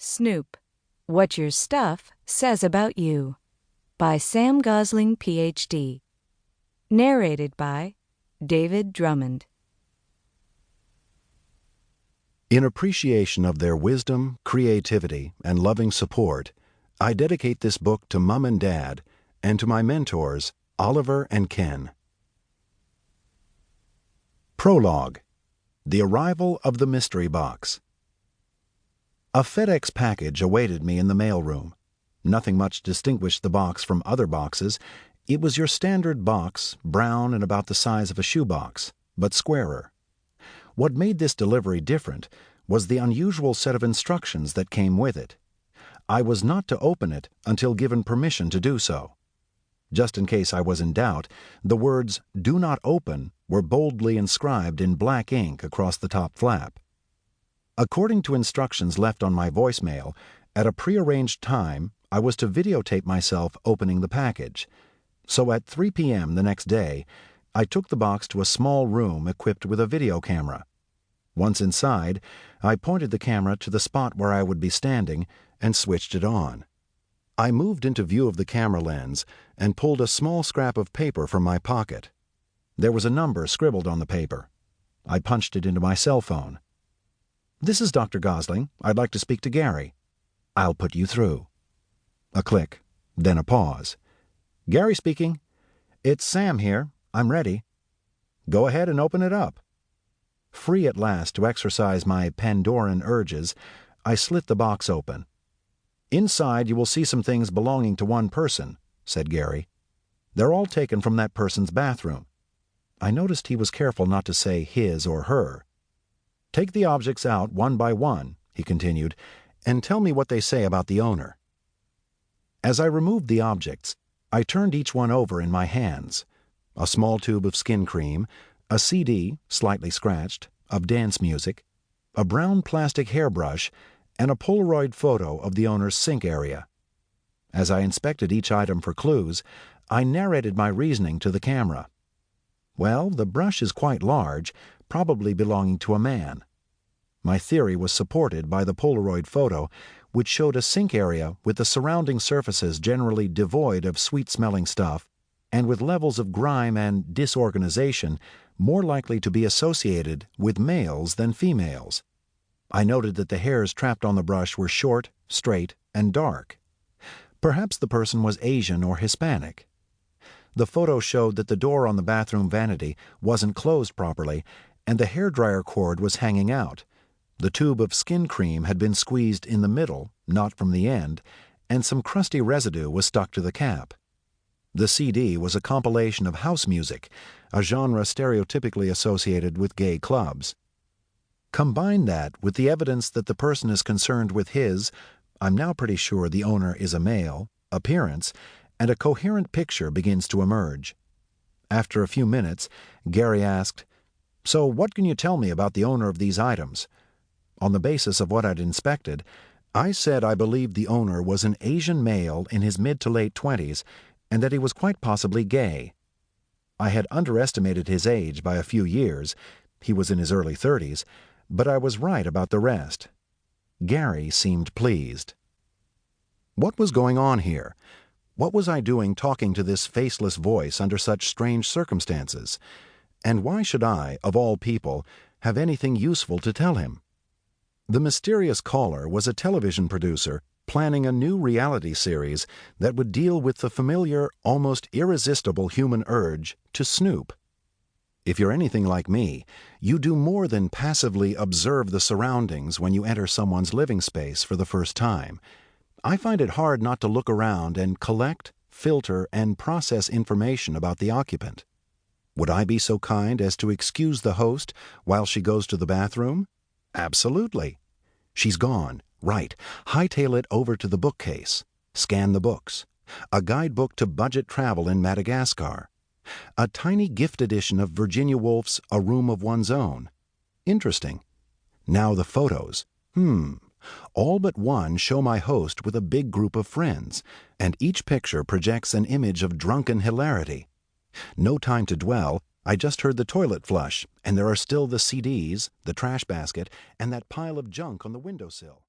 Snoop, What Your Stuff Says About You, by Sam Gosling, Ph.D. Narrated by David Drummond. In appreciation of their wisdom, creativity, and loving support, I dedicate this book to Mom and Dad and to my mentors, Oliver and Ken. Prologue: The Arrival of the Mystery Box. A FedEx package awaited me in the mailroom. Nothing much distinguished the box from other boxes. It was your standard box, brown and about the size of a shoebox, but squarer. What made this delivery different was the unusual set of instructions that came with it. I was not to open it until given permission to do so. Just in case I was in doubt, the words "Do not open" were boldly inscribed in black ink across the top flap. According to instructions left on my voicemail, at a prearranged time, I was to videotape myself opening the package. So at 3 p.m. the next day, I took the box to a small room equipped with a video camera. Once inside, I pointed the camera to the spot where I would be standing and switched it on. I moved into view of the camera lens and pulled a small scrap of paper from my pocket. There was a number scribbled on the paper. I punched it into my cell phone. "This is Dr. Gosling. I'd like to speak to Gary." "I'll put you through." A click, then a pause. "Gary speaking." "It's Sam here. I'm ready." "Go ahead and open it up." Free at last to exercise my Pandoran urges, I slit the box open. "Inside you will see some things belonging to one person," said Gary. "They're all taken from that person's bathroom." I noticed he was careful not to say his or her. "Take the objects out one by one," he continued, "and tell me what they say about the owner." As I removed the objects, I turned each one over in my hands. A small tube of skin cream, a CD, slightly scratched, of dance music, a brown plastic hairbrush, and a Polaroid photo of the owner's sink area. As I inspected each item for clues, I narrated my reasoning to the camera. Well, the brush is quite large, probably belonging to a man. My theory was supported by the Polaroid photo, which showed a sink area with the surrounding surfaces generally devoid of sweet-smelling stuff and with levels of grime and disorganization more likely to be associated with males than females. I noted that the hairs trapped on the brush were short, straight, and dark. Perhaps the person was Asian or Hispanic. The photo showed that the door on the bathroom vanity wasn't closed properly, and the hairdryer cord was hanging out. The tube of skin cream had been squeezed in the middle, not from the end, and some crusty residue was stuck to the cap. The CD was a compilation of house music, a genre stereotypically associated with gay clubs. Combine that with the evidence that the person is concerned with his, I'm now pretty sure the owner is a male, appearance, and a coherent picture begins to emerge. After a few minutes, Gary asked, "So what can you tell me about the owner of these items?" On the basis of what I'd inspected, I said I believed the owner was an Asian male in his mid to late 20s and that he was quite possibly gay. I had underestimated his age by a few years. He was in his early 30s, but I was right about the rest. Gary seemed pleased. What was going on here? What was I doing talking to this faceless voice under such strange circumstances? And why should I, of all people, have anything useful to tell him? The mysterious caller was a television producer planning a new reality series that would deal with the familiar, almost irresistible human urge to snoop. If you're anything like me, you do more than passively observe the surroundings when you enter someone's living space for the first time. I find it hard not to look around and collect, filter, and process information about the occupant. Would I be so kind as to excuse the host while she goes to the bathroom? Absolutely. She's gone. Right. Hightail it over to the bookcase. Scan the books. A guidebook to budget travel in Madagascar. A tiny gift edition of Virginia Woolf's A Room of One's Own. Interesting. Now the photos. All but one show my host with a big group of friends, and each picture projects an image of drunken hilarity. No time to dwell. I just heard the toilet flush, and there are still the CDs, the trash basket, and that pile of junk on the windowsill.